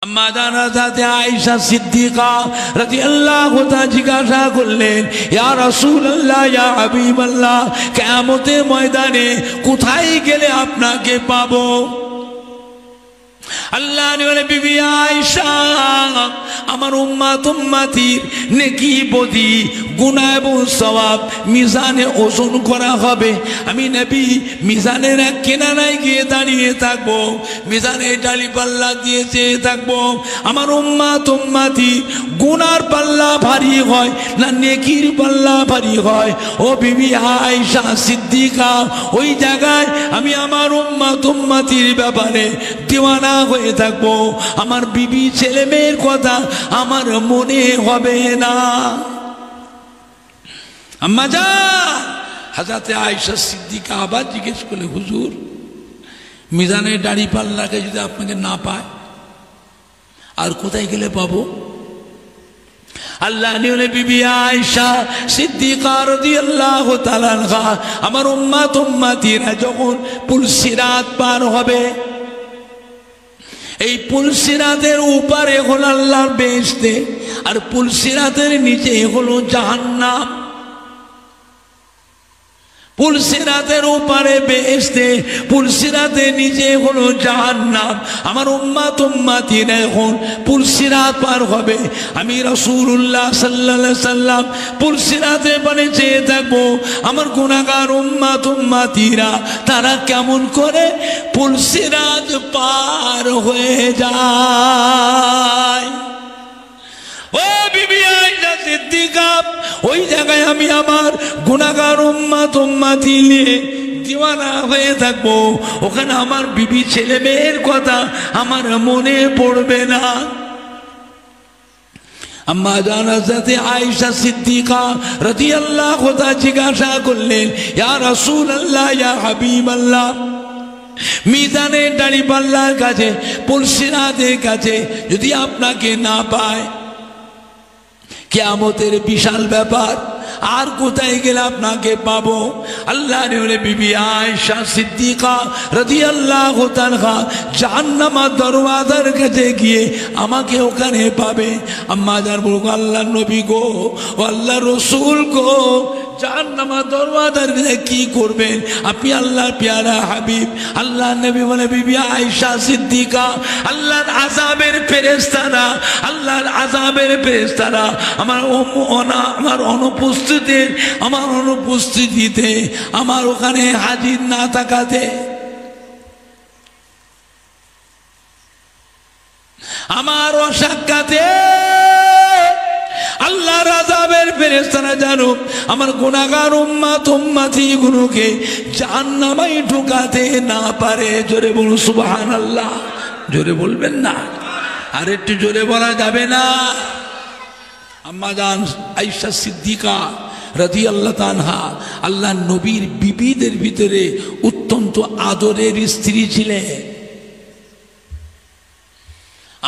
আম্মা জান হযরত আয়েশা সিদ্দিকা রাদিয়াল্লাহু তাআলা জিজ্ঞাসা করলেন, ইয়া রাসূলুল্লাহ, ইয়া হাবিবাল্লাহ, কিয়ামতের ময়দানে কোথায় গেলে আপনাকে পাবো? আল্লাহ বলে, বিবি আয়েশা, আমার উম্মতির নেকি বদি গুনাহ এবং সওয়াব মিজানে ওজন করা হবে। আমি নবী মিজানের এক কিনারায় গিয়ে দাঁড়িয়ে থাকবো, মিজানে ডালি পাল্লা দিয়ে চেয়ে থাকবো আমার উম্মতি গুনার পাল্লা ভারী হয় না নেকির পাল্লা ভারী হয়। ও বিবি আয়েশা সিদ্দিকা, ওই জায়গায় আমি আমার উম্মতির ব্যাপারে দিওয়ানা হয়ে থাকবো। আমার বিবি ছেলে মেয়ের কথা আমার মনে হবে না। আম্মা জান হযরত আয়েশা সিদ্দিকা আবার জিজ্ঞেস করলে, হুজুর, মিজানের দাড়ি পাল্লাকে যদি আপনাকে না পায় আর কোথায় গেলে পাবো? আল্লাহ নিয়ে বিবি আয়েশা সিদ্দিকা রাদিয়াল্লাহু তাআলা আনহা আমার উম্মতিরা যখন পুলসিরাত পার হবে, এই পুলসিরাতের উপরে হলো আল্লাহর বেহেশত আর পুলসিরাতের নিচে হলো জাহান্নাম। পুলসিরাতের উপরে বেহেশত, পুলসিরাতের নিচে হলো জাহান্নাম। আমার উম্মতিরা এখন পুলসিরাত পার হবে। আমি রাসূলুল্লাহ সাল্লাল্লাহু আলাইহি সাল্লাম পুলসিরাতে পানে চেয়ে থাকবো আমার গুনাহগার উম্মতিরা তারা কেমন করে পুলসিরাত পার হয়ে যায়। ও বিবি আয়েশা সিদ্দিকা, ওই জায়গায় আমি আমার গুনাহগার উম্মতি নিয়ে দিওয়ানা হয়ে থাকবো। ওখানে আমার বিবি ছেলে মেয়ের কথা আমার মনে পড়বে না। আম্মা জান হযরত আয়েশা সিদ্দিকা রাদিয়াল্লাহু তাআলা জিজ্ঞাসা করলেন, ইয়া রাসূলুল্লাহ, ইয়া হাবিবাল্লাহ, মিজানের দাড়ি পাল্লার কাছে পুলসিরাতের কাছে যদি আপনাকে না পায়, কিয়ামতের বিশাল ব্যাপার, আর কোথায় গেলে আপনাকে পাবো? আল্লাহ রে বিবি আয়েশা সিদ্দিকা রাদিয়াল্লাহু তাআলা জাহান্নামের দরওয়াজার কাছে গিয়ে আমাকে ওখানে পাবে। আম্মা জান বলল, আল্লাহর নবী গো, ও আল্লাহর রাসূল গো, জাহান্নামের দরওয়াজার কাছে কি করবেন আপনি? আল্লাহর পেয়ারা হাবিব আল্লাহ নবী বলে, বিবি আয়েশা সিদ্দিকা, আল্লাহর আযাবের ফেরেশতারা, আল্লাহর আযাবের ফেরেশতারা আমার অনুপস্থিতিতে আমার ওখানে হাজির না থাকাতে, আমার অসাক্ষাতে আল্লাহর আযাবের ফেরেশতারা জানো আমার গুনাহগার উম্মতি গুলোকে জাহান্নামে ঢুকাতে না পারে। জোরে বলুন সুবহানাল্লাহ। জোরে বলবেন না? আর একটু জোরে বলা যাবে না? আম্মা জান আয়েশা সিদ্দিকা রাদিয়াল্লাহু তাআলা আল্লাহ নবীর বিবিদের ভিতরে অত্যন্ত আদরের স্ত্রী ছিলেন।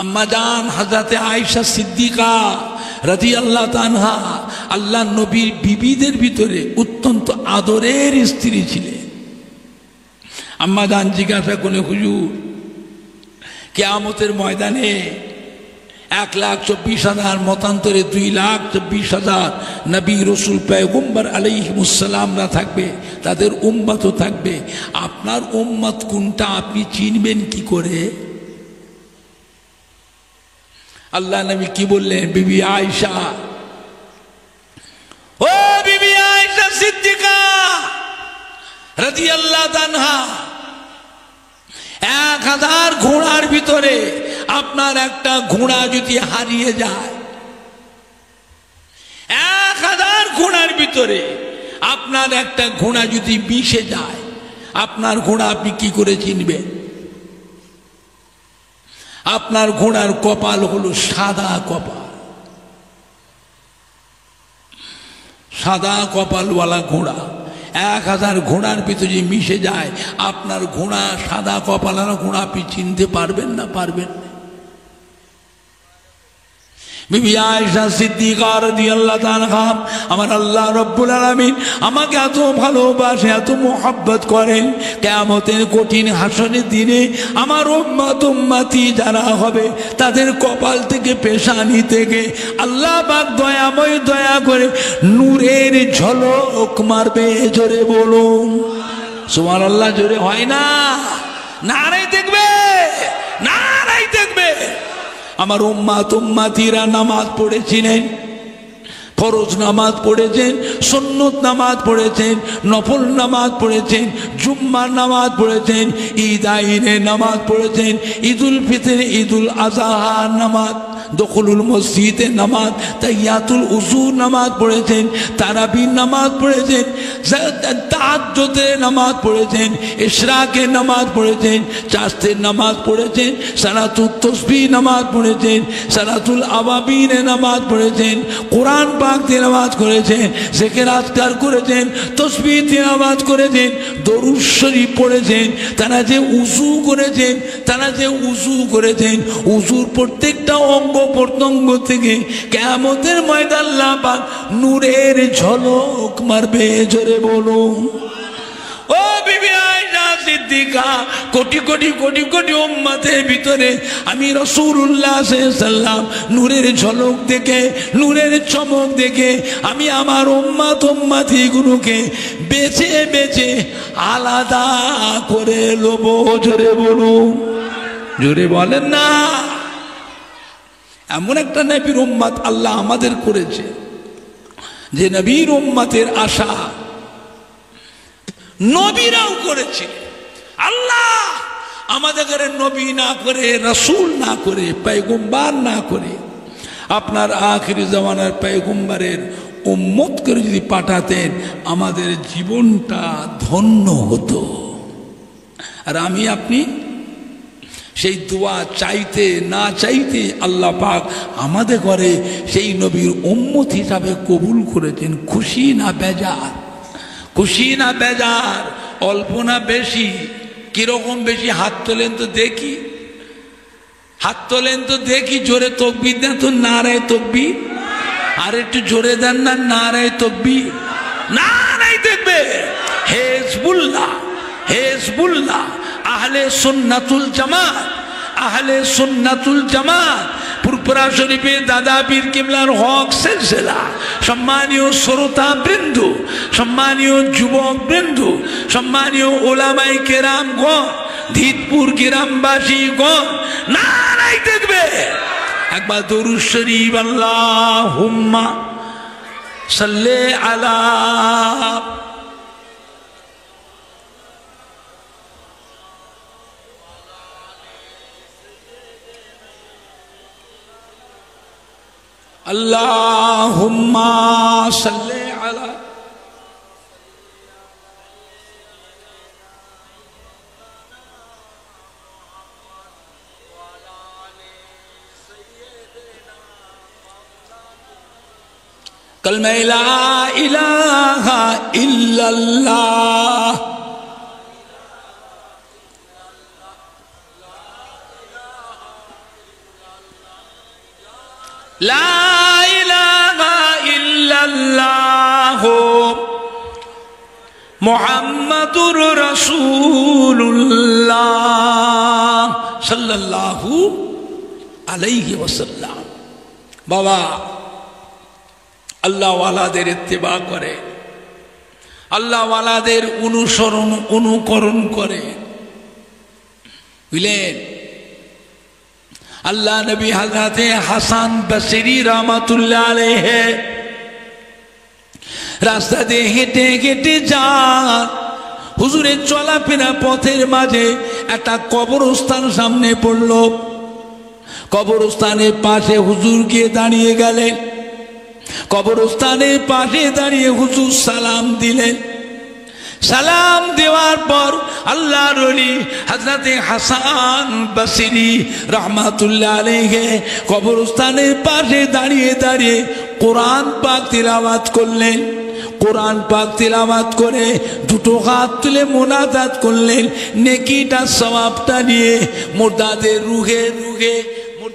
আম্মা জান হযরত আয়েশা সিদ্দিকা রাদিয়াল্লাহু তাআলা আল্লাহ নবীর বিবিদের ভিতরে অত্যন্ত আদরের স্ত্রী ছিলেন। আম্মা জান জিজ্ঞাসা করলেন, হুজুর, কিয়ামতের ময়দানে 1,24,000 মতান্তরে 2,24,000 নবী রসুল পয়গম্বর আলাইহিমুস সালামরা থাকবে, তাদের উম্মতও থাকবে। আপনার উম্মত কোনটা আপনি চিনবেন কি করে? আল্লাহ নবী কি বললেন? বিবি আয়েশা, ও বিবি আয়েশা সিদ্দিকা রাদিয়াল্লাহু তাআলা, 1000 ঘোড়ার ভিতরে আপনার একটা ঘোড়া যদি হারিয়ে যায়, 1000 ঘোড়ার ভিতরে আপনার একটা ঘোড়া যদি মিশে যায়, আপনার ঘোড়া আপনি কি করে চিনবেন? আপনার ঘোড়ার কপাল হলো সাদা কপাল, সাদা কপালওয়ালা ঘোড়া 1000 ঘোড়ার ভিতরে যদি মিশে যায়, আপনার ঘোড়া সাদা কপালওয়ালা ঘোড়া আপনি চিনতে পারবেন না? পারবেন না। বিবি আয়েশা সিদ্দিকা রাদিয়াল্লাহু তাআলা আমার আল্লাহ রাব্বুল আলামিন আমাকে এত ভালোবাসে, এত মোহাব্বত করেন, কিয়ামতের কঠিন হাসরের দিনে আমার উম্মতি যারা হবে তাদের কপাল থেকে পেশানি থেকে আল্লাহ পাক দয়াময় দয়া করে নূরের ঝলক মারবে। জোরে বলুন সুবহানাল্লাহ। জোরে হয় না? নারাই দেখবে, নারাই দেখবে। আমার উম্মতিরা নামাজ পড়েছিলেন, ফরজ নামাজ পড়েছেন, সুন্নত নামাজ পড়েছেন, নফল নামাজ পড়েছেন, জুম্মার নামাজ পড়েছেন, ঈদ আইনের নামাজ পড়েছেন, ঈদুল ফিতর, ঈদুল আজহার নামাজ, দখলুল মসজিদের নামাজ, তাহিয়াতুল উযু নামাজ পড়েছেন, তারাবির নামাজ পড়েছেন, তাহাজ্জুদের নামাজ পড়েছেন, ইশরাকের নামাজ পড়েছেন, চাষের নামাজ পড়েছেন, সালাতুত তাসবিহ নামাজ পড়েছেন, সালাতুল আওয়াবিনের নামাজ পড়েছেন, কোরআন পাক তিলাওয়াত করেছেন, জিকির আজকার করেছেন, তাসবিহ তিলাওয়াত করেছেন, দরুদ শরীফ পড়েছেন। তারা যে উযু করেছেন, তারা যে উযু করেছেন, উযুর প্রত্যেকটা অঙ্গ প্রত্যঙ্গ থেকে কিয়ামতের ময়দানে আল্লাহ পাক নূরের ঝলক মারবে। জোরে বলুন। ও বিবি আয়েশা সিদ্দিকা, কোটি কোটি কোটি কোটি উম্মতের ভিতরে আমি রাসূলুল্লাহ সাল্লাল্লাহু আলাইহি ওয়াসাল্লাম নূরের ঝলক দেখে, নূরের চমক দেখে আমি আমার উম্মতিগুলোকে বেছে বেছে আলাদা করে লব। জোরে বলুন, জোরে বলেন না। এমন একটা নবীর উম্মত আল্লাহ আমাদের করেছে যে নবীর উম্মতের আশা নবীরাও করেছে। আল্লাহ আমাদের নবী না করে, রাসূল না করে, পয়গম্বর না করে আপনার আখিরি জামানার পয়গম্বরের উম্মত করে যদি পাঠাতেন আমাদের জীবনটা ধন্য হতো। আর আমি আপনি সেই দোয়া চাইতে না চাইতে আল্লাহ পাক আমাদের ঘরে সেই নবীর উম্মত হিসাবে কবুল করেছেন। খুশি না বেজার? খুশি না বেজার? অল্প না বেশি? কিরকম বেশি? হাত তোলেন তো দেখি, হাত তোলেন তো দেখি। জোরে তাকবীর দেন তো, নারায়ে তাকবীর। আর একটু জোরে দেন না, নারায়ে তাকবীর। নারায়ে দেখবে হিজবুল্লাহ, হিজবুল্লাহ, আহলে সুন্নাতুল জামাত, আহলে সুন্নাতুল জামাত, পুরপুরা শরীফে দাদা পীর কিবলার হক সিলসিলা। সম্মানীয় শ্রোতা বৃন্দ, সম্মানীয় যুবক বৃন্দ, সম্মানীয় ওলামায়ে কেরামগণ, ধিতপুর গ্রামবাসীগণ, নারায়ে দেখবে। একবার দরুদ শরীফ আল্লাহুম্মা সাল্লি আলা আল্লাহুম্মা সাল্লি আলা কালমা লা ইলাহা ইল্লাল্লাহ। লা ইলাহা ইল্লাল্লাহ মুহাম্মাদুর রাসূলুল্লাহ সাল্লাল্লাহু আলাইহি ওয়াসাল্লাম। বাবা, আল্লাহ ওয়ালাদের ইত্তেবা করে, আল্লাহ ওয়ালাদের অনুসরণ অনুকরণ করে, বুঝলেন? আল্লাহ নবী হযরতে হাসান বসরি রহমাতুল্লাহ আলাইহি রাস্তা দিয়ে হেঁটে হেঁটে যান। হুজুরের চলাফেরা পথের মাঝে একটা কবরস্থান সামনে পড়ল। কবরস্থানের পাশে হুজুর গিয়ে দাঁড়িয়ে গেলেন। কবরস্থানের পাশে দাঁড়িয়ে হুজুর সালাম দিলেন। সালাম দেওয়ার পর আল্লাহর ওলি হযরতে হাসান বসরি রহমাতুল্লাহ আলাইহি কবরস্থানের পাশে দাঁড়িয়ে দাঁড়িয়ে কোরআন পাক তিলাওয়াত করলেন। কোরআন পাক তিলাওয়াত করে দুটো হাত তুলে মোনাজাত করলেন। নেকিটা সওয়াবটা নিয়ে মুর্দাদের রুহে রুহে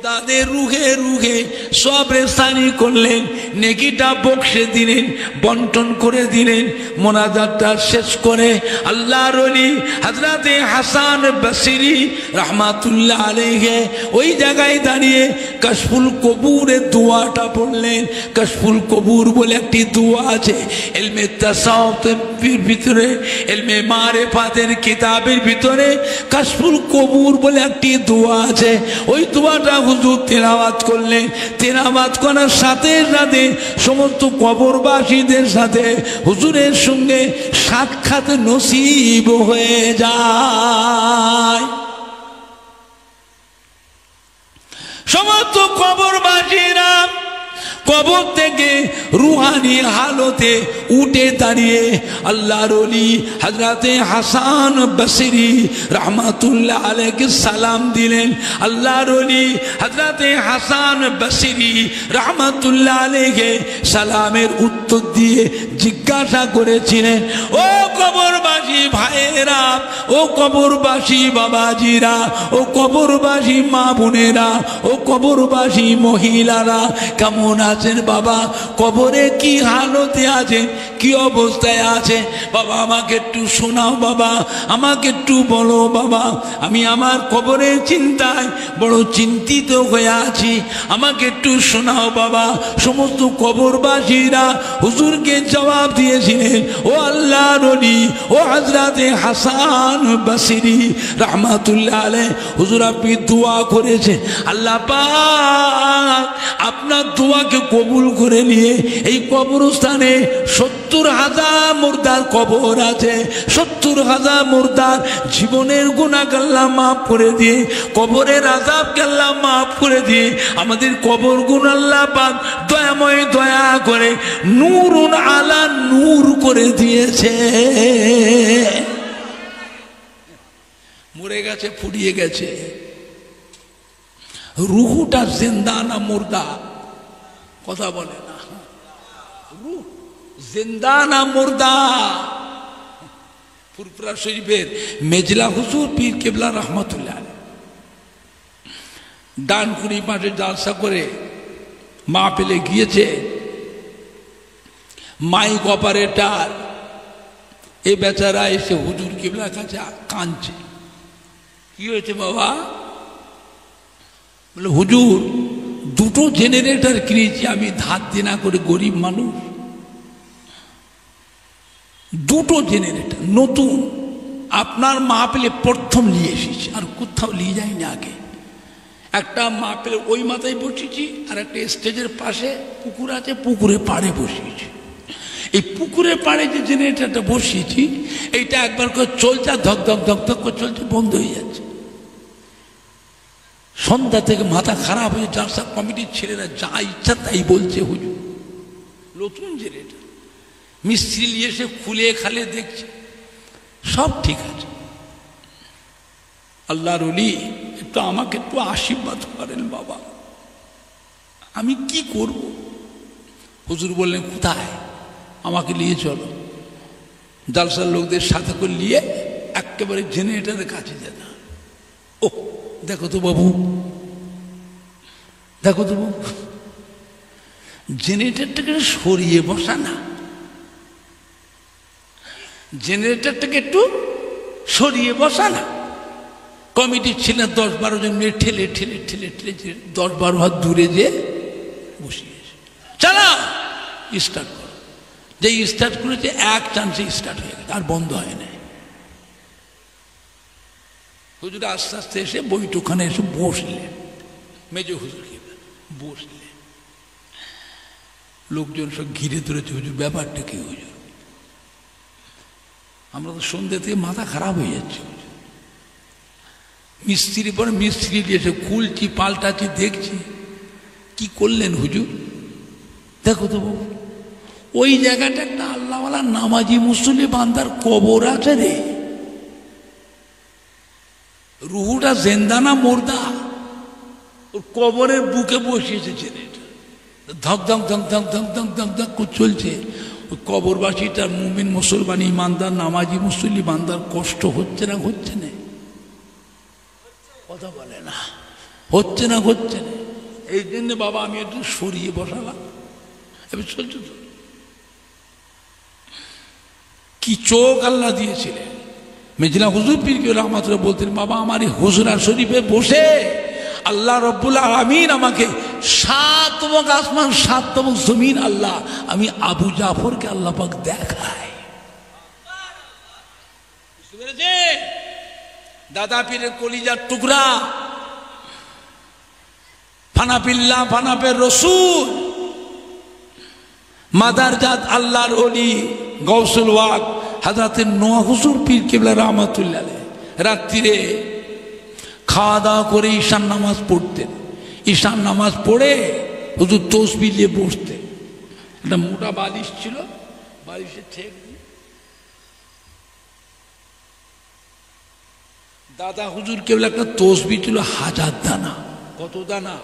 মুর্দাদের রুহে রুহে সবরেস্তানি করলেন, নেকিটা বক্সে দিলেন, বন্টন করে দিলেন। মোনাজাতটা শেষ করে আল্লাহর ওলি হযরতে হাসান বসরি রাহমাতুল্লাহ আলাইহি ওই জায়গায় দাঁড়িয়ে কাশফুল কবুরের দোয়াটা পড়লেন। কাশফুল কবুর বলে একটি দোয়া আছে ইলমে তাসাউফের ভিতরে, ইলমে মারিফাতের কিতাবের ভিতরে কাশফুল কবুর বলে একটি দোয়া আছে। ওই দোয়াটা হুজুর তেলাওয়াত করলেন। তেলাওয়াত করার সাথে সাথে সমস্ত কবরবাসীদের সাথে হুজুরের সঙ্গে সাক্ষাৎ নসিব হয়ে যায়। সমস্ত কবরবাসীরা কবর থেকে রুহানি হালতে উঠে দাঁড়িয়ে আল্লাহর ওলি হযরতে হাসান বসরি রাহমাতুল্লাহ আলাইহি সালাম দিলেন। আল্লাহর ওলি হযরতে হাসান বসরি রাহমাতুল্লাহ আলাইহি সালামের উত্তর দিয়ে জিজ্ঞাসা করেছিলেন, ও কবরবাসী ভাইয়েরা, ও কবরবাসী বাবাজিরা, ও কবরবাসী মা বোনেরা, ও কবরবাসী মহিলারা, কেমন আছেন বাবা? কবরে কি হালতে আছেন, কি অবস্থায় আছে বাবা? আমাকে একটু শোনাও বাবা, আমাকে একটু বলো বাবা। আমি আমার কবরের চিন্তায় বড় চিন্তিত হয়ে আছি, আমাকে একটু শোনাও বাবা। সমস্ত কবরবাসীরা হুজুরকে জবাব দিয়েছিলেন, ও আল্লাহর ওলি, ও হযরতে হাসান বসরি রাহমাতুল্লাহ আলাইহি, হুজুর আপনি দোয়া করেছে, আল্লাহ পাক আপনার দোয়াকে কবুল করে নিয়ে এই কবরস্থানে 70,000 মুর্দার কবর আছে। 70,000 মুর্দার জীবনের গুনাহ আল্লাহ মাফ করে দিয়ে, কবরের আযাবকে আল্লাহ মাফ করে দিয়ে আমাদের কবর গুনাহ আল্লাহ পাক দয়াময় দয়া করে নূরুন আলা নূর করে দিয়েছে। মরে গেছে, ফুরিয়ে গেছে, রুহুটা জিন্দা না মুর্দা? কথা বলে না, রূহ জিন্দা না মুর্দা? ফুরফুরা শরীফের মেজলা হুজুর পীর কেবলা রহমতুল্লাহ ডানকুনি মাঠে জালসা করে মা পেলে গিয়েছে। মাইক অপারেটর এ বেচারা এসে হুজুর কেবলার কাছে কাঁদছে। কি হয়েছে বাবা? বলে হুজুর, দুটো জেনারেটর কিনেছি আমি ধার দেনা করে, গরিব মানুষ। দুটো জেনারেটর নতুন, আপনার মাহফিলে প্রথম নিয়ে এসেছি, আর কোথাও নিয়ে যাইনি আগে। একটা মাহফিলে ওই মাথায় বসেছি, আর একটা স্টেজের পাশে পুকুর আছে, পুকুরে পাড়ে বসিয়েছি। এই পুকুরের পাড়ে যে জেনারেটরটা বসিয়েছি, এইটা একবার করে চলছে, ধক ধক ধক ধক করে চলছে, বন্ধ হয়ে যাচ্ছে। সন্ধ্যা থেকে মাথা খারাপ হয়ে জালসা কমিটির ছেলেরা যা ইচ্ছা তাই বলছে। হুজুর নতুন জেনারেটর, মিস্ত্রি নিয়ে এসে খুলে খালে দেখছে সব ঠিক আছে। আল্লাহর ওলি একটু আমাকে একটু আশীর্বাদ করেন বাবা, আমি কি করব? হুজুর বললেন কোথায়? আমাকে নিয়ে চলো। জালসার লোকদের সাথে করে নিয়ে একেবারে জেনারেটরের কাছে যেতে। ও দেখো তো বাবু, দেখো তো বাবু, জেনারেটরটাকে সরিয়ে বসা না, জেনারেটরটাকে একটু সরিয়ে বসা না। কমিটির ছিলেন 10-12 জন মেয়ে, ঠেলে ঠেলে ঠেলে ঠেলে 10-12 হাত দূরে যে বসিয়েছে। চালাও, স্টার্ট করো। যেই স্টার্ট করেছে এক চান্সে স্টার্ট হয়ে গেছে, আর বন্ধ হয় না। হুজুর আস্তে আস্তে এসে বৈঠকখানে এসে বসলেন, মেজো হুজুর বসলেন। লোকজন সব ঘিরে ধরেছে, হুজুর ব্যাপারটা কি হুজুর? আমরা তো সন্ধ্যে থেকে মাথা খারাপ হয়ে যাচ্ছে। মিস্ত্রি পরে মিস্ত্রি দিয়েছে, খুলছি পাল্টাচ্ছি, দেখছি। কি করলেন হুজুর? দেখো তো বাবু, ওই জায়গাটা একটা আল্লাহওয়ালা নামাজি মুসল্লি বান্দার কবর আছে রে। রুহুটা জিন্দা না মুর্দা? ওর কবরের বুকে বসিয়েছে ছেলেটা, ধক ধক ধক ধক ধক ধক ধক ধক করে চলছে। ওই কবরবাসীটার মুমিন মুসলমান ইমানদার নামাজি মুসল্লি বান্দার কষ্ট হচ্ছে না? হচ্ছে না? কথা বলে না। হচ্ছে না হচ্ছে না, এই জন্য বাবা আমি একটু সরিয়ে বসালাম। এবার চলছে তো কি চোখ আল্লাহ দিয়েছিলেন। মেজলা হুজুর পীর কেবলা রহমাতুল্লাহ বলতেন, বাবা আমার এই হুজরা শরীফে বসে আল্লাহ রব্বুল আলামিন আমাকে 7 তবক আসমান 7 তবক জমিন আল্লাহ আমি আবু জাফরকে আল্লাহ পাক দেখায়। বুঝতে পেরেছে? দাদা পীরের কলিজার টুকরা ফানাফিল্লা ফানাফের রসুল মাদারজাত আল্লাহর ওলি গৌসুল ওয়াক হযরতে নোয়াহ হুজুর পীর কেবলা রহমাতুল্লাহ আলাইহি রাত্রিরে খাওয়া দাওয়া করে ঈশান নামাজ পড়তেন। ঈশান নামাজ পড়ে হুজুর তসবিহ নিয়ে বসতেন। একটা মোটা বালিশ ছিল, বালিশের ঠেক দাদা হুজুর কেবল একটা তসবিহ ছিল 1000 দানা। কত দানা?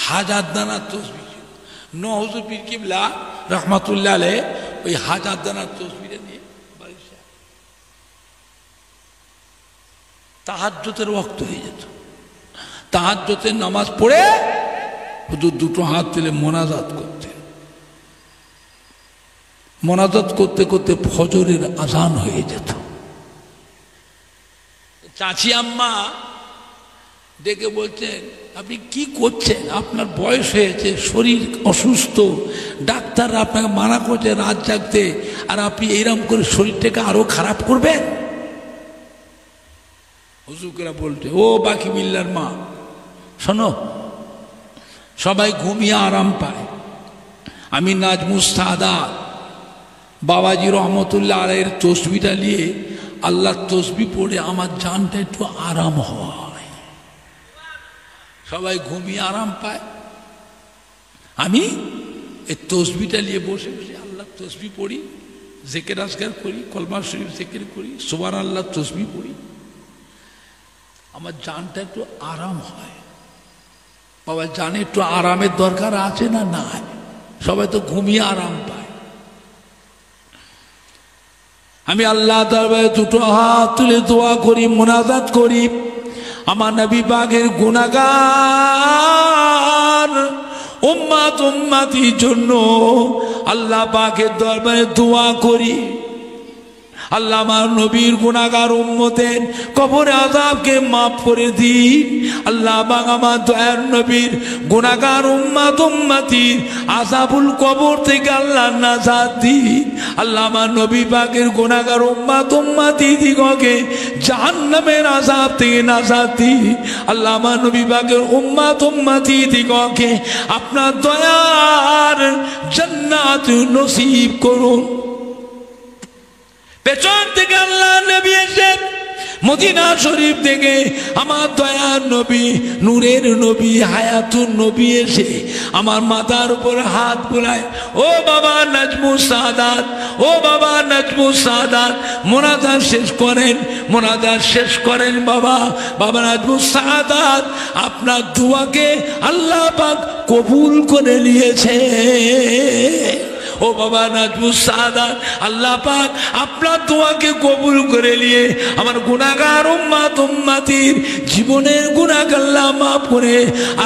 1000 দানা তসবিহ ছিল। নোয়াহ হুজুর পীর কেবলা রহমাতুল্লাহ আলাইহি ওই 1000 দানার তসবিহটা নিয়ে বালিশে তাহাজ্জুদের ওয়াক্ত হয়ে যেত। তাহাজ্জুদের নামাজ পড়ে হুজুর দুটো হাত তুলে মোনাজাত করতেন। মোনাজাত করতে করতে ফজরের আজান হয়ে যেত। চাচি আম্মা ডেকে বলছেন, আপনি কি করছেন? আপনার বয়স হয়েছে, শরীর অসুস্থ, ডাক্তাররা আপনাকে মানা করছে রাত জাগতে, আর আপনি এইরকম করে শরীরটাকে আরো খারাপ করবেন? হুজুররা বলছে, ও বাকি বিল্লার মা শোনো, সবাই ঘুমিয়ে আরাম পায়। আমি নাজমুস সাদাত বাবাজি রহমতুল্লাহ আলাইহির তসবিহটা নিয়ে আল্লাহর তসবিহ পড়ে আমার জানটা একটু আরাম হয়। সবাই ঘুমিয়ে আরাম পায়, আমি এই তসবিহটা নিয়ে বসে বসে আল্লাহর তসবিহ পড়ি, জিকির আজকার করি, কলমা শরীফ জিকির করি, সুবহানাল্লাহ তসবিহ পড়ি, আমার জানটা একটু আরাম হয়। বাবা জানে একটু আরামের দরকার আছে না? নাই, সবাই তো ঘুমিয়ে আরাম পায়। আমি আল্লাহ দরবারে দুটো হাত তুলে দোয়া করি, মুনাজাত করি, আমার নবী পাকের গুনাহগার উম্মত উম্মতির জন্য আল্লাহ পাকের দরবারে দোয়া করি। আল্লাহ আমার নবীর গুনাহগার উম্মতের কবরে আযাবকে মাফ করে দিন। আল্লাহ পাক আমার দয়ার নবীর গুনাহগার উম্মত উম্মতির আযাবুল কবর থেকে আল্লাহ নাজাত দিন। আল্লাহ আমার নবী পাকের গুনাহগার উম্মত উম্মতি দিগকে জাহান্নামের আযাব থেকে নাজাত দিন। আল্লাহ আমার নবী পাকের উম্মত উম্মতি দিগকে আপনার দয়ার জান্নাত নসিব করুন। পেছন থেকে আল্লাহ নবী এসে মদিনা শরীফ থেকে আমার দয়ার নবী, নূরের নবী, হায়াতুন নবী এসে আমার মাথার উপর হাত বুলায়, ও বাবা নাজমুস সাদাত, ও বাবা নাজমুস সাদাত, মোনাজাত শেষ করেন, মোনাজাত শেষ করেন। বাবা বাবা নাজমুস সাদাত আপনার দোয়াকে আল্লাহ পাক কবুল করে নিয়েছে। ও বাবা নাজমুস সাদাত, আল্লাহ পাক আপনার দোয়াকে কবুল করে নিয়ে আমার গুনাহগার উম্মত উম্মতির জীবনের গুনাহ আল্লাহ মাফ করে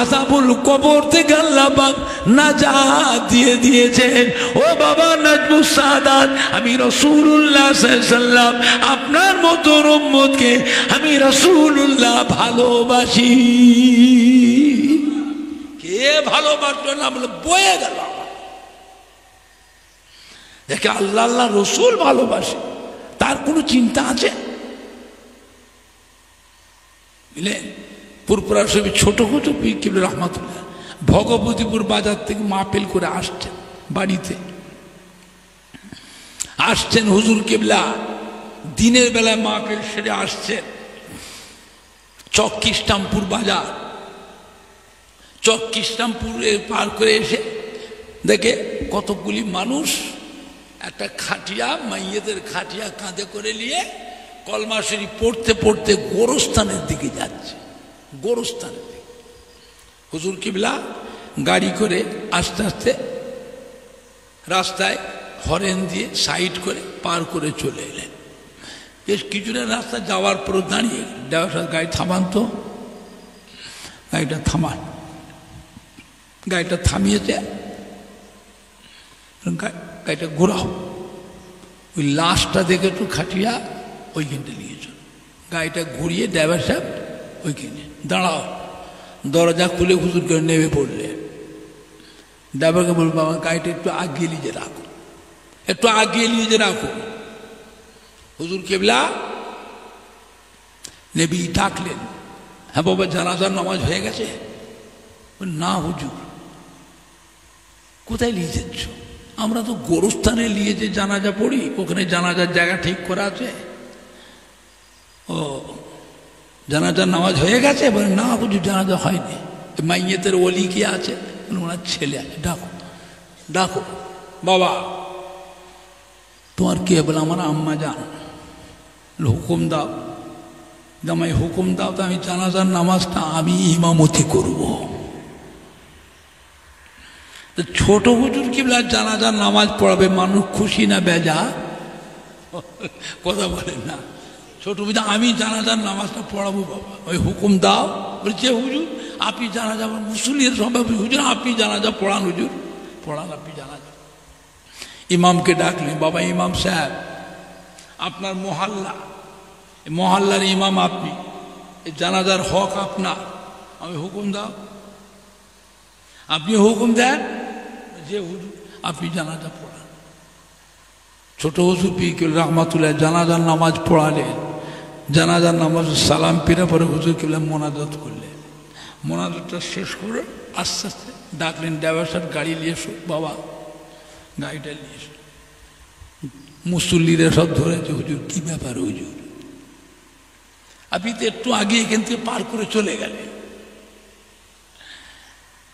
আযাবুল কবর থেকে আল্লাহ পাক নাজাত দিয়ে দিয়েছেন। ও বাবা নাজমুস সাদাত, আমি রাসূলুল্লাহ সাল্লাল্লাহু আলাইহি ওয়াসাল্লাম আপনার মতো উম্মতকে আমি রাসূলুল্লাহ ভালোবাসি। কে ভালোবাসলো না বলে বয়ে গেল। দেখে আল্লাহ আল্লাহ রসুল ভালোবাসে, তার কোনো চিন্তা আছে? বুঝলেন? পুরপুরা শরীফ ছোট ছোট পীর কেবলা রহমাতুল্লাহ ভগবতীপুর বাজার থেকে মাহফিল করে আসছেন, বাড়িতে আসছেন হুজুর কেবলা দিনের বেলায় মাহফিল সেরে আসছেন চক্কিস্টামপুর বাজার। চক্কিস্টামপুরে পার করে এসে দেখে কতগুলি মানুষ একটা খাটিয়া, মাইয়েদের খাটিয়া কাঁধে করে নিয়ে কলমা শরীফ পড়তে পড়তে গোরস্থানের দিকে যাচ্ছে। গোরস্থানের দিকে হুজুর কিবলা গাড়ি করে আস্তে আস্তে রাস্তায় হরেন দিয়ে সাইড করে পার করে চলে এলেন। বেশ কিছুটা রাস্তা যাওয়ার পর দাঁড়িয়ে ড্রাইভার গাড়ি থামান তো। গাড়িটা থামান। গাড়িটা থামিয়েছে, গাড়িটা ঘোরাও, ওই লাশটা দেখে একটু খাটিয়া ওইখানটা নিয়ে চল। গাড়িটা ঘুরিয়ে ড্রাইভার সাহেব ওইখানে দাঁড়াও, দরজা খুলে হুজুর করে নেমে পড়লে। ড্রাইভারকে বলবো আমার গাড়িটা একটু আগিয়ে নিয়ে রাখো, একটু আগিয়ে নিয়ে রাখো। হুজুর কেবলা নবী ডাকলেন, হ্যাঁ বাবা জানাজার নামাজ হয়ে গেছে? না হুজুর। কোথায় নিয়ে যাচ্ছ? আমরা তো গোরস্থানে নিয়ে যে জানাজা পড়ি, ওখানে জানাজার জায়গা ঠিক করা আছে। ও জানাজার নামাজ হয়ে গেছে? বলে না হুজুর জানাজা হয়নি। মাইয়েতের ওলি কি আছে? ওনার ছেলে আছে, ডাকো ডাকো। বাবা তোমার কে? বলে আমার আম্মা যান। হুকুম দাও। জামাই হুকুম দাও তো আমি জানাজার নামাজটা আমি ইমামতি করব। ছোট হুজুর কিবলা জানাজার নামাজ পড়াবে, মানুষ খুশি না বেজা? কথা বলেন না। ছোট হুজুর আমি জানাজার নামাজটা পড়াবো বাবা, ওই হুকুম দাও। বলছে হুজুর আপনি জানাজা, মুসলিমের সবাই হুজুর আপনি জানাজা পড়ান, হুজুর পড়ান আপনি জানাজা। ইমামকে ডাকলেন, বাবা ইমাম সাহেব আপনার মহল্লার ইমাম আপনি, এই জানাজার হক আপনার, আমি হুকুম দাও। আপনি হুকুম দেন যে হুজুর আপনি জানাজা পড়ান। ছোট হুজুর পীর রহমাতুল্লাহ জানাজার নামাজ পড়ালেন। জানাজার নামাজ সালাম পেরে পরে হুজুর কিবলা মোনাজাত করলেন। মোনাজাতটা শেষ করে আস্তে আস্তে ডাকলেন, ড্রাইভার সাহেব গাড়ি নিয়ে এসো। বাবা গাড়িটা নিয়ে এসো। মুসল্লিরা সব ধরেছে, হুজুর কি ব্যাপার হুজুর, আপনি তো একটু আগে এখান থেকে পার করে চলে গেলেন,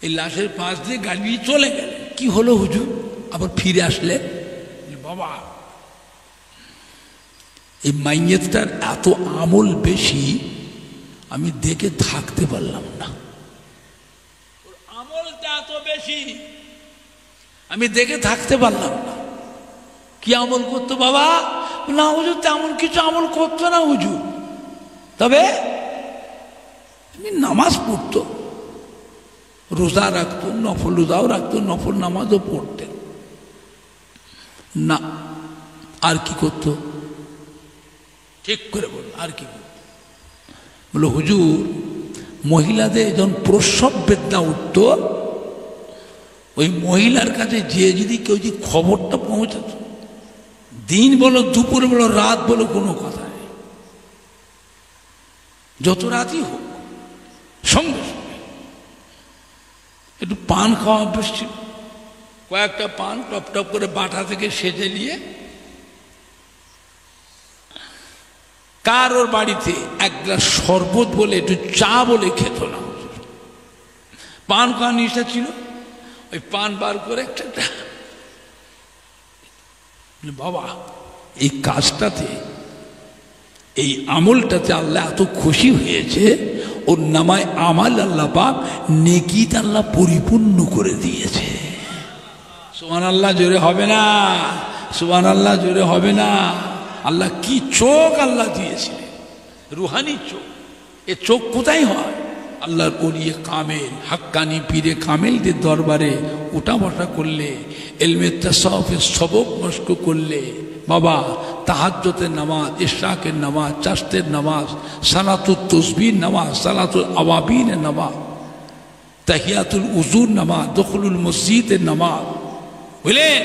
এই লাশের পাশ দিয়ে গাড়ি নিয়ে চলে গেলেন, কি হলো হুজুর? আবার ফিরে আসলে। বাবা এই মাইয়েতটার এত আমল বেশি, আমি দেখে থাকতে পারলাম না। আমলটা এত বেশি আমি দেখে থাকতে পারলাম না। কি আমল করতো বাবা? না হুজুর তেমন কিছু আমল করতো না হুজুর, তবে নামাজ পড়তো, রোজা রাখতো, নফল রোজাও রাখতো, নফল নামাজও পড়তেন না। আর কি করতো? ঠিক করে বল আর কি করতো? বলো হুজুর মহিলাদের যখন প্রসব বেদনা উঠত, ওই মহিলার কাছে যে যদি কেউ যদি খবরটা পৌঁছাত, দিন বলো দুপুর বলো রাত বলো কোনো কথা নেই, যত রাতই হোক সঙ্গে সঙ্গে একটু পান খাওয়া অভ্যেস ছিল। কয়েকটা পান টপ টপ করে বাটা থেকে সেজে নিয়ে কার ওর বাড়িতে এক গ্লাস শরবত বলে একটু চা বলে খেত না। পান খাওয়া নিশা ছিল, ওই পান বার করে একটা বাবা এই কাজটাতে এই আমলটাতে আল্লাহ এত খুশি হয়েছে, ওর নামায় আমাল আল্লাহ পাক নেকিত আল্লাহ পরিপূর্ণ করে দিয়েছে। সুবহানাল্লাহ জোরে হবে না? সুবহানাল্লাহ জোরে হবে না? আল্লাহ কি চোখ আল্লাহ দিয়েছিলেন, রুহানি চোখ। এ চোখ কোথায় হয়? আল্লাহর ওলিয়ে কামেল হাক্কানি পীরে কামেলদের দরবারে উঠা বসা করলে, এলমে তাসাউফের সবক মস্ক করলে, বাবা তাহাজ্জুদের নামাজ, ইশরাকের নামাজ, চাশতের নামাজ, সালাতুত তাসবিহ নামাজ, সালাতুল আওয়াবিনের নামাজ, তাহিয়াতুল উজুর নামাজ, দখলুল মসজিদের নামাজ, বুঝলেন?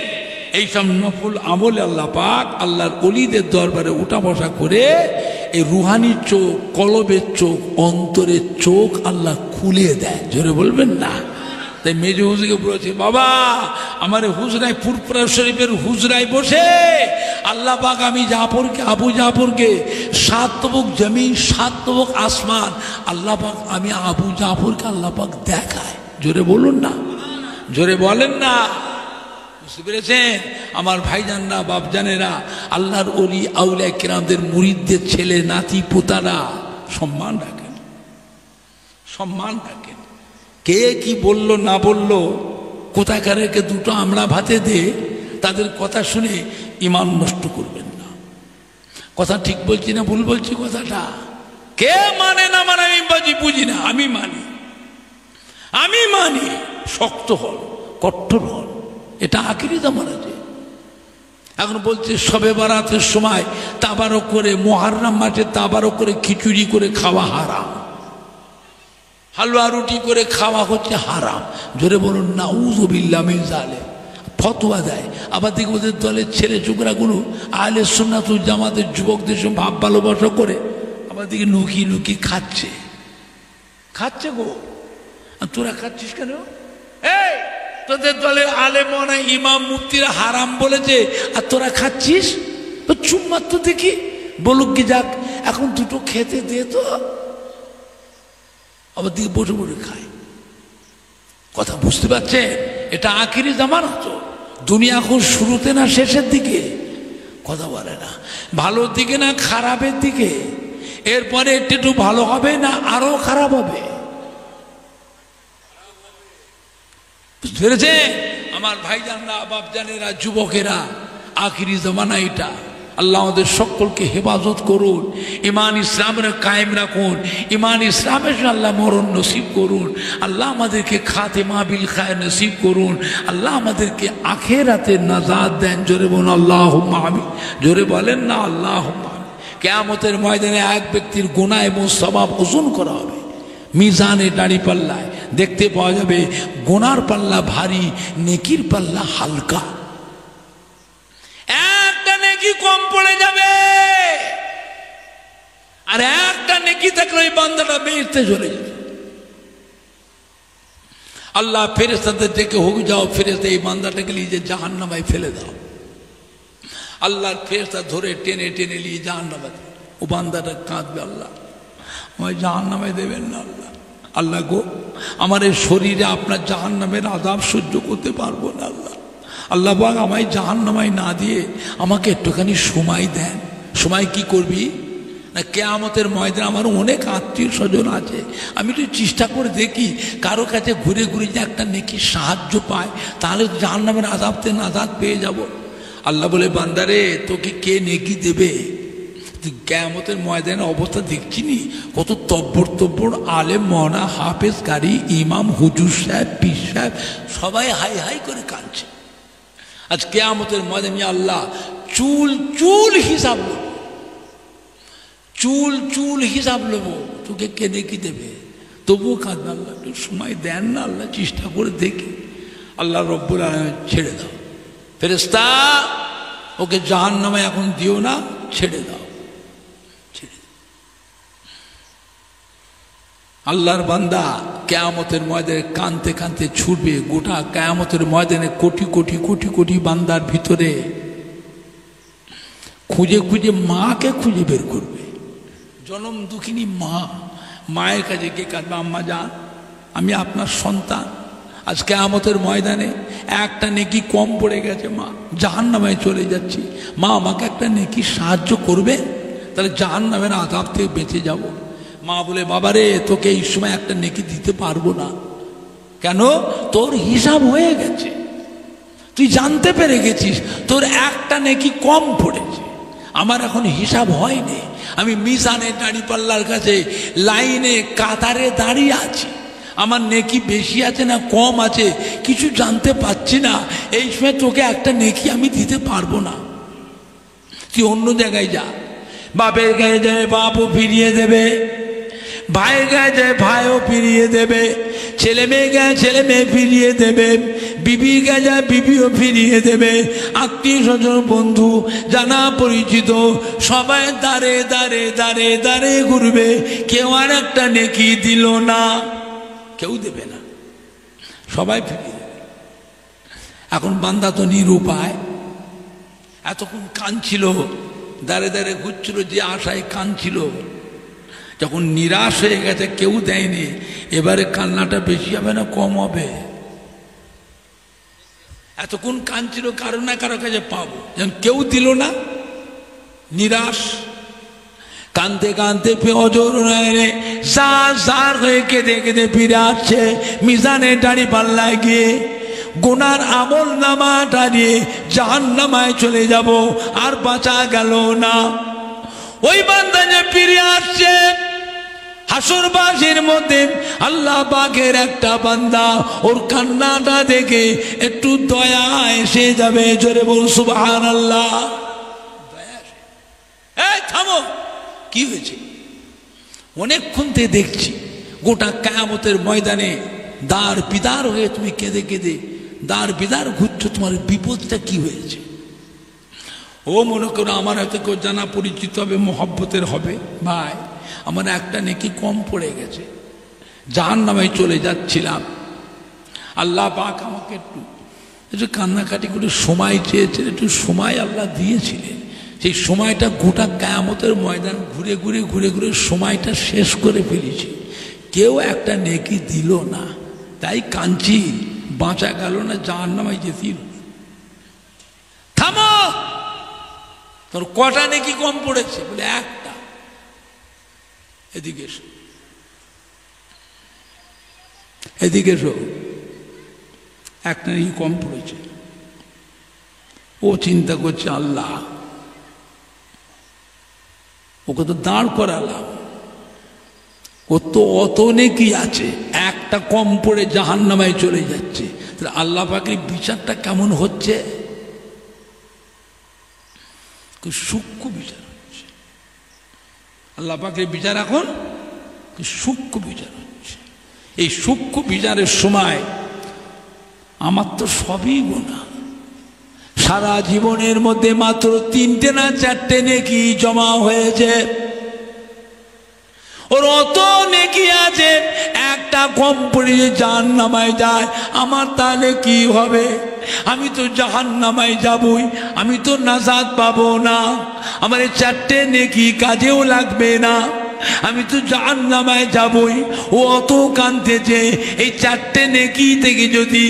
এইসব নফল আমলে আল্লাহ পাক আল্লাহর ওলিদের দরবারে উঠা বসা করে এই রুহানি চোখ, কলবের চোখ, অন্তরের চোখ আল্লাহ খুলে দেয়। জোরে বলবেন না? তাই মেজো হুজুরকে বলেছে, বাবা আমার হুজরায় ফুরফুরা শরীফের হুজরায় বসে আল্লাহ পাক আমি জাফরকে, আবু জাফরকে 7 তবক জমিন 7 তবক আসমান আল্লাহ পাক আমি আবু জাফরকে আল্লাহ পাক দেখায়। জোরে বলুন না? জোরে বলেন না? বুঝতে পেরেছেন আমার ভাইজানরা, বাপজানেরা, আল্লাহর ওলি আউলিয়া কিরামদের মুরিদদের ছেলে নাতি পোতারা সম্মান রাখেন, সম্মান রাখেন। কে কি বলল না বলল, কোথাকারকে দুটো আমরা ভাতে দে, তাদের কথা শুনে ইমান নষ্ট করবেন না। কথা ঠিক বলছি না ভুল বলছি কথাটা? কে মানে না মানে আমি বুঝি না, আমি মানি। আমি মানি, শক্ত হন, কঠোর হন। এটা আখিরি জামান আছে। এখন বলছে সবে বরাতের সময় তাবারক করে, মুহররম মাসে তাবারক করে খিচুড়ি করে খাওয়া হারাম, হালুয়া রুটি করে খাওয়া হচ্ছে হারাম। জোরে বলুন নাউযুবিল্লাহ মিন যালিক। ফতোয়া দেয়। আবার দেখি ওদের দলের ছেলে চোকরাগুলো আহলে সুন্নাত ওয়াল জামাতের যুবকদের সঙ্গে ভাব ভালোবাসা করে আবার দেখি লুকিয়ে লুকিয়ে খাচ্ছে গো। আর তোরা খাচ্ছিস কেন? এই তোদের দলের আলেম না ইমাম মুফতিরা হারাম বলেছে আর তোরা খাচ্ছিস? তো চুপ মাত্র দেখি, বলুক কি যাক, এখন দুটো খেতে দে তো। আবার দিকে বসে বসে খায়। কথা বুঝতে পারছে? এটা আখিরি জামানা তো। দুনিয়া এখন শুরুতে না শেষের দিকে? কথা বলে না, ভালোর দিকে না খারাপের দিকে? এরপরে একটু ভালো হবে না আরো খারাপ হবে? বুঝতে পেরেছে আমার ভাইজানরা, বাপজানেরা, যুবকেরা? আখিরি জামানা এটা। আল্লাহ আমাদের সকলকে হেফাজত করুন, ইমান ইসলামের কায়েম রাখুন, ইমান ইসলামের আল্লাহ মরণ নসিব করুন। আল্লাহ আমাদেরকে খাতেমা বিল খায়র নসিব করুন। আল্লাহ আমাদেরকে আখিরাতে নাজাত দেন। জোরে বলুন আল্লাহুম্মা আমিন। জোরে বলেন না আল্লাহুম্মা আমিন। কিয়ামতের ময়দানে এক ব্যক্তির গুনাহ এবং সওয়াব ওজন করা হবে মিজানে, দাড়ি পাল্লায়। দেখতে পাওয়া যাবে গুনার পাল্লা ভারী, নেকির পাল্লা হালকা। একটা নেকি কম পড়ে যাবে, আর একটা নেকি থাকলে ওই বান্দাটা বেহেশতে চলে যাবে। আল্লাহ ফেরেশতাদের ডেকে, হোক যাও ফেরেশতা এই বান্দাটাকে নিয়ে জাহান্নামায় ফেলে দাও। আল্লাহর ফেরেশতা ধরে টেনে টেনে নিয়ে জাহান্নামে। ও বান্দাটা কাঁদবে, আল্লাহ আমায় জাহান্নামে দেবেন না। আল্লাহ, আল্লাহ গো, আমার এই শরীরে আপনার জাহান্নামের আযাব সহ্য করতে পারবো না। আল্লাহ, আল্লাহ পাক আমায় জাহান্নামায় না দিয়ে আমাকে একটুখানি সময় দেন। সময় কি করবি না, কিয়ামতের ময়দানে আমার অনেক আত্মীয় স্বজন আছে, আমি একটু চেষ্টা করে দেখি কারো কাছে ঘুরে ঘুরে যে একটা নেকি সাহায্য পায়, তাহলে জাহান্নামের আযাবতে নাজাত পেয়ে যাব। আল্লাহ বলে, বান্দারে তোকে কে নেকি দেবে? কিয়ামতের ময়দানের অবস্থা দেখছিনি? কত তব্বর আলেম, মওলানা, হাফেজ, কারি, ইমাম, হুজুর সাহেব, পীর সাহেব সবাই হাই হাই করে কাঁদছে। আজ কিয়ামতের ময়দানে আল্লাহ চুল চুল হিসাব নেব, চুল চুল হিসাব নেব। তোকে কে নেকি দেবে? তবুও কাঁদবে। আল্লাহ একটু সময় দেন না, আল্লাহ চেষ্টা করে দেখি। আল্লাহ রব্বুল আলামিন ছেড়ে দাও, ফেরেশতা ওকে জাহান্নামে এখন দিও না, ছেড়ে দাও। আল্লাহর বান্দা কিয়ামতের ময়দানে কাঁদতে কাঁদতে ছুটবে। গোটা কিয়ামতের ময়দানে কোটি কোটি কোটি কোটি বান্দার ভিতরে খুঁজে খুঁজে মাকে খুঁজে বের করবে। জনম দুঃখিনী মা, মায়ের কাছে কে কাঁদবে? আম্মা জান, আমি আপনার সন্তান, আজ কিয়ামতের ময়দানে একটা নেকি কম পড়ে গেছে, মা জাহান্নামে চলে যাচ্ছি, মা আমাকে একটা নেকি সাহায্য করবে, তাহলে জাহান্নামের আযাব থেকে বেঁচে যাব। মা বলে, বাবারে তোকে এই সময় একটা নেকি দিতে পারবো না। কেন? তোর হিসাব হয়ে গেছে, তুই জানতে পেরে গেছিস তোর একটা নেকি কম পড়েছে, আমার এখন হিসাব হয়নি। আমি মিজানে দাঁড়িপাল্লার কাছে লাইনে কাতারে দাঁড়িয়ে আছি, আমার নেকি বেশি আছে না কম আছে কিছু জানতে পাচ্ছি না। এই সময় তোকে একটা নেকি আমি দিতে পারবো না, তুই অন্য জায়গায় যা। বাপের গায়ে যায় বাপও ফিরিয়ে দেবে, ভাইয়ের গায়ে যায় ভাইও ফিরিয়ে দেবে, ছেলে মেয়ে গায়ে ছেলে মেয়ে ফিরিয়ে দেবে, বিবির গায়ে যায় বিবিও ফিরিয়ে দেবে, আত্মীয় স্বজন বন্ধু জানা পরিচিত সবাই দাঁড়ে দাঁড়ে দাঁড়ে দাঁড়ে ঘুরবে, কেউ আর একটা নেকি দিল না, কেউ দেবে না, সবাই ফিরিয়ে দেবে। এখন বান্দা তো নিরুপায়, এতক্ষণ কাঁদছিল, দাঁড়ে দাঁড়ে ঘুরছিল, যে আশায় কাঁদছিল, যখন নিরাশ হয়ে গেছে কেউ দেয়নি, এবারে কান্নাটা বেশি হবে না কম হবে? এতক্ষণ কাঁদছিল কারো না কারো কাছে পাবো, যেন কেউ দিল না, নিরাশ, কাঁদতে কাঁদতে অজর সার হয়ে কেঁদে কেঁদে ফিরে আসছে মিজানে দাঁড়িপাল্লায় গিয়ে। গুনার আমল নামাটা নিয়ে জাহান্নামায় চলে যাব, আর বাঁচা গেল না। ওই বান্দা যে ফিরে আসছে হাসরবাসীর মধ্যে আল্লাহ পাকের একটা বান্দা ওর কান্নাটা দেখে একটু দয়া এসে যাবে। জোরে বল সুবহানাল্লাহ। এই থামো, কি হয়েছে? অনেকক্ষণ থেকে দেখছি গোটা কিয়ামতের ময়দানে দাঁড় বিদার হয়ে তুমি কেঁদে কেঁদে দাঁড় বিদার ঘুরছো, তোমার বিপদটা কি হয়েছে? ও মনে করো আমার হয়তো কেউ জানা পরিচিত হবে, মোহব্বতের হবে। ভাই আমার একটা নেকি কম পড়ে গেছে, জাহান্নামে চলে যাচ্ছিলাম। আল্লাহ পাক আমাকে একটু কান্নাকাটি করে সময় চেয়েছে, একটু সময় আল্লাহ দিয়েছিলেন। সেই সময়টা গোটা কিয়ামতের ময়দান ঘুরে ঘুরে ঘুরে ঘুরে সময়টা শেষ করে ফেলেছি, কেউ একটা নেকি দিল না। তাই কাঁদছি, বাঁচা গেল না, জাহান্নামে যেতে। থামো, তোর কটা নেকি কম পড়েছে? বলে একটা। এদিকে এসো, এদিকে এসো, একটা নেকি কম পড়েছে। ও চিন্তা করছে আল্লাহ ওকে তো দাঁড় করালাম, ও তো অত নেকি আছে, একটা কম পড়ে জাহান্নামে চলে যাচ্ছে। তাহলে আল্লাহ পাকের বিচারটা কেমন হচ্ছে? সূক্ষ্ম বিচার হচ্ছে আল্লাহ পাকের বিচার, এখন সূক্ষ্ম বিচার হচ্ছে। এই সূক্ষ্ম বিচারের সময় আমার তো সবই গোনা, সারা জীবনের মধ্যে মাত্র 3টে না 4টে নেকি জমা হয়েছে। ওর অত নেকি আছে, একটা কম পড়ে জাহান্নামে যায়, আমার তাহলে কি হবে? আমি তো জাহান্নামে যাবই, আমি তো নাজাত পাবো না। আমার এই 4টে নেকি কাজেও লাগবে না, আমি তো জাহান্নামে যাবই। ও অত কাঁদতেছে, এই 4টে নেকি থেকে যদি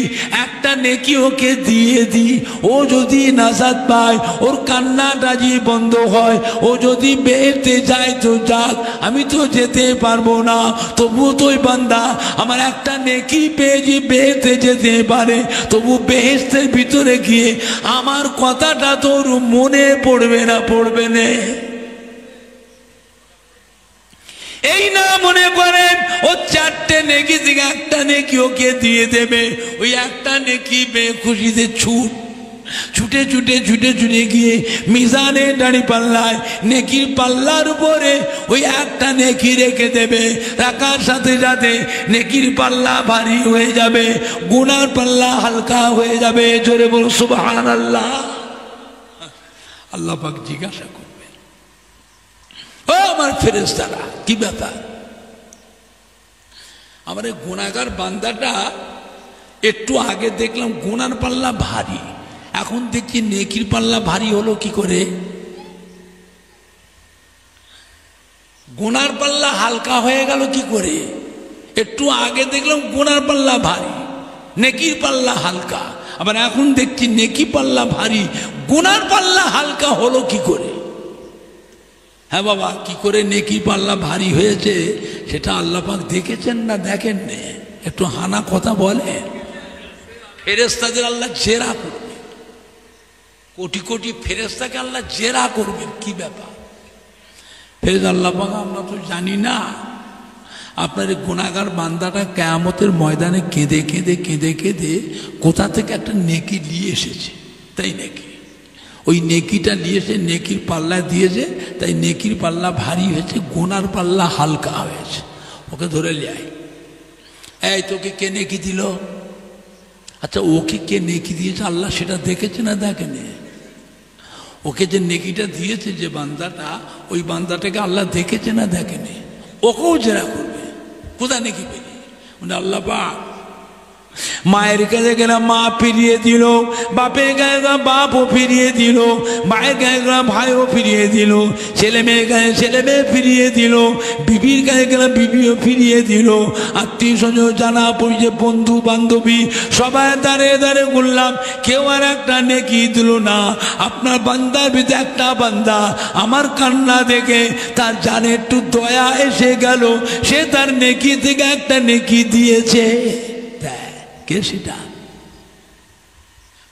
একটা নেকি ওকে দিয়ে দিই, ও যদি নাজাত পায়, ওর কান্নাটা যে বন্ধ হয়, ও যদি বেহেশতে যায় তো যাক, আমি তো যেতে পারবো না। তবু তোই বান্দা আমার একটা নেকি পেয়ে যে বেহেশতে যেতে পারে, তবু বেহেশতের ভিতরে গিয়ে আমার কথাটা তোর মনে পড়বে না? পড়বে না? এই না মনে করেন ও 4টে নেকি থেকে একটা নেকি ওকে দিয়ে দেবে, ওই একটা নেকি পেয়ে খুশিতে ছুটে ছুটে ছুটে ছুটে গিয়ে মিজানে দাঁড়ি পাল্লায় নেকির পাল্লার উপরে ওই একটা নেকি রেখে দেবে। রাখার সাথে সাথে নেকির পাল্লা ভারী হয়ে যাবে, গুনার পাল্লা হালকা হয়ে যাবে। জোরে বল সুবহানাল্লাহ। আল্লাহ পাক জিজ্ঞাসা করবে, ও আমার ফেরেশতারা, কি ব্যাপার? আমার এই গুনাহগার বান্দাটা একটু আগে দেখলাম গুনার পাল্লা ভারী, এখন দেখছি নেকির পাল্লা ভারী হলো কি করে? গুনার পাল্লা হালকা হয়ে গেল কি করে? একটু আগে দেখলাম গুনার পাল্লা ভারী, নেকির পাল্লা হালকা, আবার এখন দেখছি নেকি পাল্লা ভারী, গুনার পাল্লা হালকা হলো কি করে? হ্যাঁ বাবা, কি করে নেকি পাল্লা ভারী হয়েছে সেটা আল্লাহ পাক দেখেছেন না দেখেন নে? একটু হানা কথা বলে। ফেরেশতাদের আল্লাহ জেরা করবে, কোটি কোটি ফেরেশতাকে আল্লাহ জেরা করবেন। কি ব্যাপার? ফেরেশতা আল্লাহ পাক আমরা তো জানি না। আপনার এই গুনাহগার বান্দাটা কিয়ামতের ময়দানে কেঁদে কেঁদে কেঁদে কেঁদে কোথা থেকে একটা নেকি নিয়ে এসেছে, তাই নাকি? ওই নেকিটা নিয়েছে, নেকির পাল্লা দিয়েছে, তাই নেকির পাল্লা ভারী হয়েছে, গুনার পাল্লা হালকা হয়েছে। ওকে ধরে লিয়ায়, এই তোকে কে নেকি দিল? আচ্ছা ওকে কে নেকি দিয়েছে আল্লাহ সেটা দেখেছে না দেখেনি? ওকে যে নেকিটা দিয়েছে যে বান্দাটা, ওই বান্দাটাকে আল্লাহ দেখেছে না দেখেনি? ওকেও জেরা করবে, কোথায় নেকি পেলি? মানে আল্লাহ পাক মায়ের কাছে গেলাম মা ফিরিয়ে দিল, বাপের গায়ে গেলাম বাপও ফিরিয়ে দিল, মায়ের গায়ে গেলাম ভাইও ফিরিয়ে দিল, ছেলে মেয়ের গায়ে ছেলে মেয়ে ফিরিয়ে দিল, বিবির গায়ে গেলাম বিবিও ফিরিয়ে দিল, আত্মীয় স্বজন জানা পরিচয় বন্ধু বান্ধবী সবাই দাঁড়িয়ে দাঁড়িয়ে বললাম, কেউ আর একটা নেকি দিল না। আপনার বান্দার ভিতরে একটা বান্দা আমার কান্না দেখে তার জানে একটু দয়া এসে গেল, সে তার নেকি থেকে একটা নেকি দিয়েছে। কে সেটা?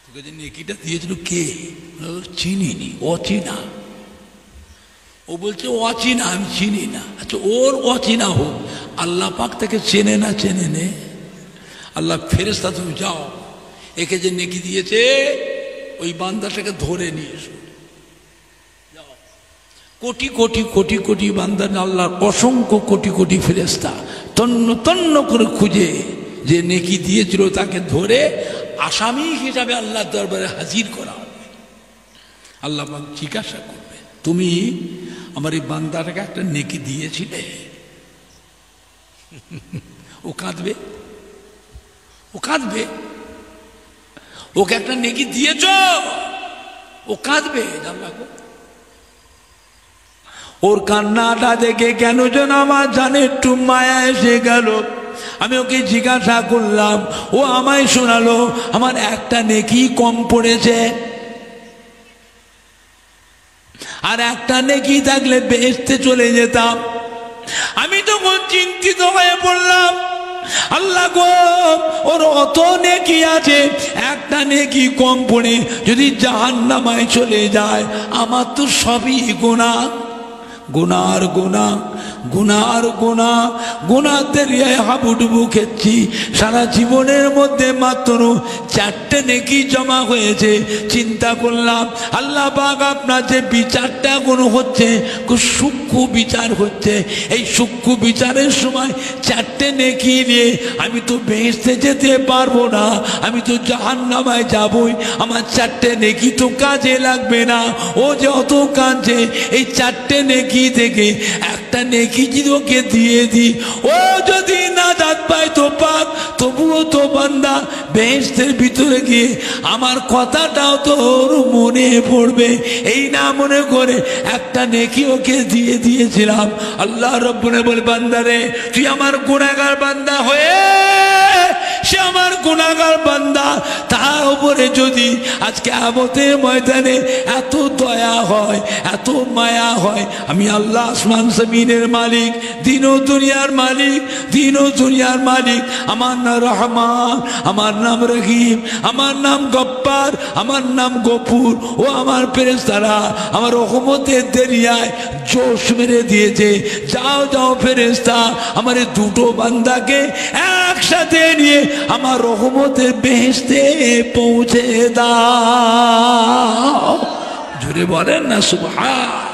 তোকে যে নেকিটা দিয়েছিল কে? চিনিনি, অচিনা। ও বলছে অচিনা, আমি চিনি না। আচ্ছা ওর অচিনা হোক, আল্লাহ পাক তাকে চেনে না চেনে নে? আল্লাহ ফেরেশতা তুমি যাও, একে যে নেকি দিয়েছে ওই বান্দাটাকে ধরে নিয়ে এসো। কোটি কোটি কোটি কোটি বান্দা, আল্লাহর অসংখ্য কোটি কোটি ফেরেশতা তন্ন তন্ন করে খুঁজে যে নেকি দিয়েছিল তাকে ধরে আসামি হিসাবে আল্লাহর দরবারে হাজির করা হবে। আল্লাহ পাক জিজ্ঞাসা করবে, তুমি আমার এই বান্দাটাকে একটা নেকি দিয়েছিলে? ও কাঁদবে, ও কাঁদবে। ওকে একটা নেকি দিয়েছ, ও কাঁদবে। জানলা গো, ওর কান্নাটা দেখে কেন যেন আমার জানে একটু মায়া এসে গেল। আমি ওকে জিজ্ঞাসা করলাম, ও আমায় শোনালো আমার একটা নেকি কম পড়েছে, আর একটা নেকি থাকলে বেহেশতে চলে যেতাম। আমি তখন চিন্তিত হয়ে পড়লাম, আল্লাহ গো, ওর অত নেকি আছে, একটা নেকি কম পড়ে যদি জাহান্নামায় চলে যায়, আমার তো সবই গুনাহ, গুনার গুনাহ, গুনার গুনাহ, গুনার দরিয়ায় হাবুডুবু খেচ্ছি। সারা জীবনের মধ্যে মাত্র 4টে নেকি জমা হয়েছে। চিন্তা করলাম, আল্লাহ পাক আপনার যে বিচারটা কোনো হচ্ছে, খুব সূক্ষ্ম বিচার হচ্ছে, এই সূক্ষ্ম বিচারের সময় 4টে নেকি নিয়ে আমি তো বেহেশতে যেতে পারবো না, আমি তো জাহান্নামায় যাবই। আমার 4টে নেকি তো কাজে লাগবে না। ও যে অত কাঁদছে, এই 4টে নেকি থেকে একটা নেকি যদি ওকে দিয়ে দি, ও যদি নাজাত পায় তো পাক, তবুও তো বান্দা বেহেশতের ভিতরে গিয়ে আমার কথাটাও তো ওর মনে পড়বে। এই না মনে করে একটা নেকি ওকে দিয়ে দিয়েছিলাম। আল্লাহ রব্বুল বলে, বান্দারে তুই আমার গুনাহগার বান্দা হয়ে, সে আমার গুনাহগার বান্দা, তার উপরে যদি আজকে কিয়ামতের ময়দানে এত দয়া হয়, এত মায়া হয়, আমি আল্লাহ আসমান জমিনের মালিক, দিন ও দুনিয়ার মালিক, দিন ও দুনিয়ার মালিক, আমার নাম রহমান, আমার নাম রহিম, আমার নাম গফফার, আমার নাম গফুর। ও আমার ফেরেশতারা আমার রহমতের দরিয়ায় জোশ মেরে দিয়েছে। যাও যাও ফেরেশতা, আমার এই দুটো বান্দাকে একসাথে নিয়ে আমার রহমতের বেহেশতে পৌঁছে দাও। জোরে বলেন না সুবহান।